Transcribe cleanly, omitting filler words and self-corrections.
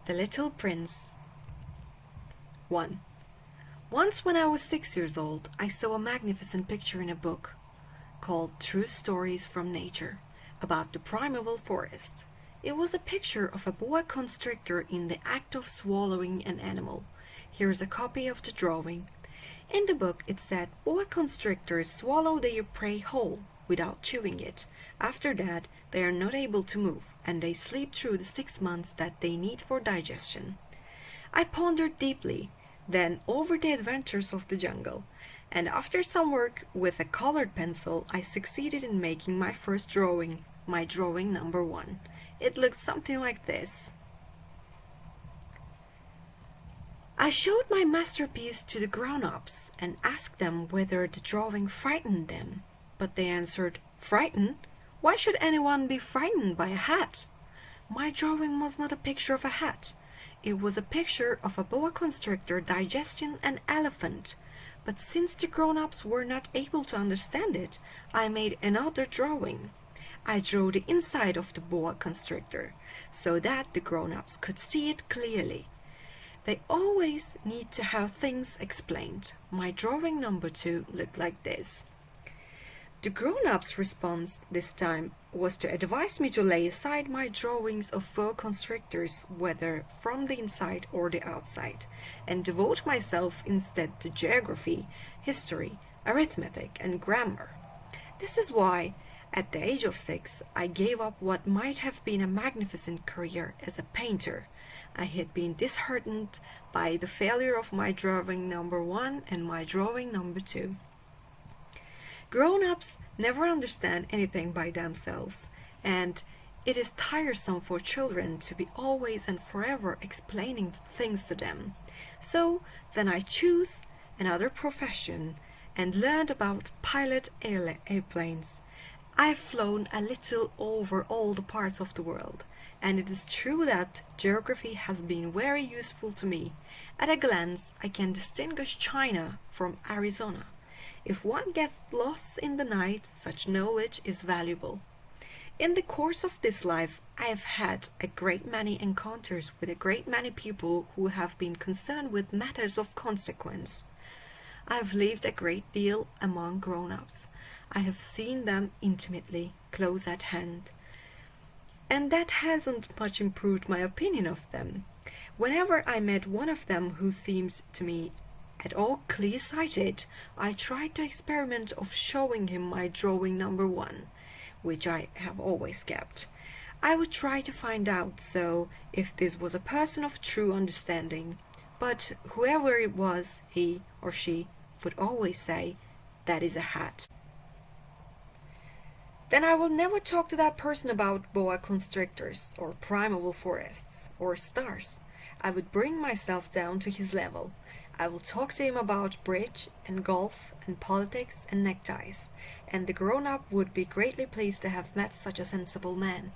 The Little Prince. 1. Once when I was 6 years old, I saw a magnificent picture in a book called True Stories from Nature about the primeval forest. It was a picture of a boa constrictor in the act of swallowing an animal. Here's a copy of the drawing. In the book it said boa constrictors swallow their prey whole without chewing it. After that, they are not able to move, and they sleep through the 6 months that they need for digestion. I pondered deeply, then over the adventures of the jungle, and after some work with a colored pencil, I succeeded in making my first drawing, my drawing number 1. It looked something like this. I showed my masterpiece to the grown-ups and asked them whether the drawing frightened them, but they answered, "Frightened? Why should anyone be frightened by a hat?" My drawing was not a picture of a hat. It was a picture of a boa constrictor digesting an elephant. But since the grown-ups were not able to understand it, I made another drawing. I drew the inside of the boa constrictor, so that the grown-ups could see it clearly. They always need to have things explained. My drawing number 2 looked like this. The grown-ups' response this time was to advise me to lay aside my drawings of boa constrictors, whether from the inside or the outside, and devote myself instead to geography, history, arithmetic, and grammar. This is why, at the age of 6, I gave up what might have been a magnificent career as a painter. I had been disheartened by the failure of my drawing number 1 and my drawing number 2. Grown-ups never understand anything by themselves, and it is tiresome for children to be always and forever explaining things to them. So then I chose another profession and learned about pilot airplanes. I've flown a little over all the parts of the world, and it is true that geography has been very useful to me. At a glance, I can distinguish China from Arizona. If one gets lost in the night, such knowledge is valuable. In the course of this life, I have had a great many encounters with a great many people who have been concerned with matters of consequence. I have lived a great deal among grown-ups. I have seen them intimately, close at hand. And that hasn't much improved my opinion of them. Whenever I met one of them who seems to me at all clear-sighted, I tried the experiment of showing him my drawing number 1, which I have always kept. I would try to find out if this was a person of true understanding, but whoever it was, he or she would always say, "That is a hat." Then I will never talk to that person about boa constrictors, or primeval forests, or stars. I would bring myself down to his level. I will talk to him about bridge and golf and politics and neckties, and the grown-up would be greatly pleased to have met such a sensible man.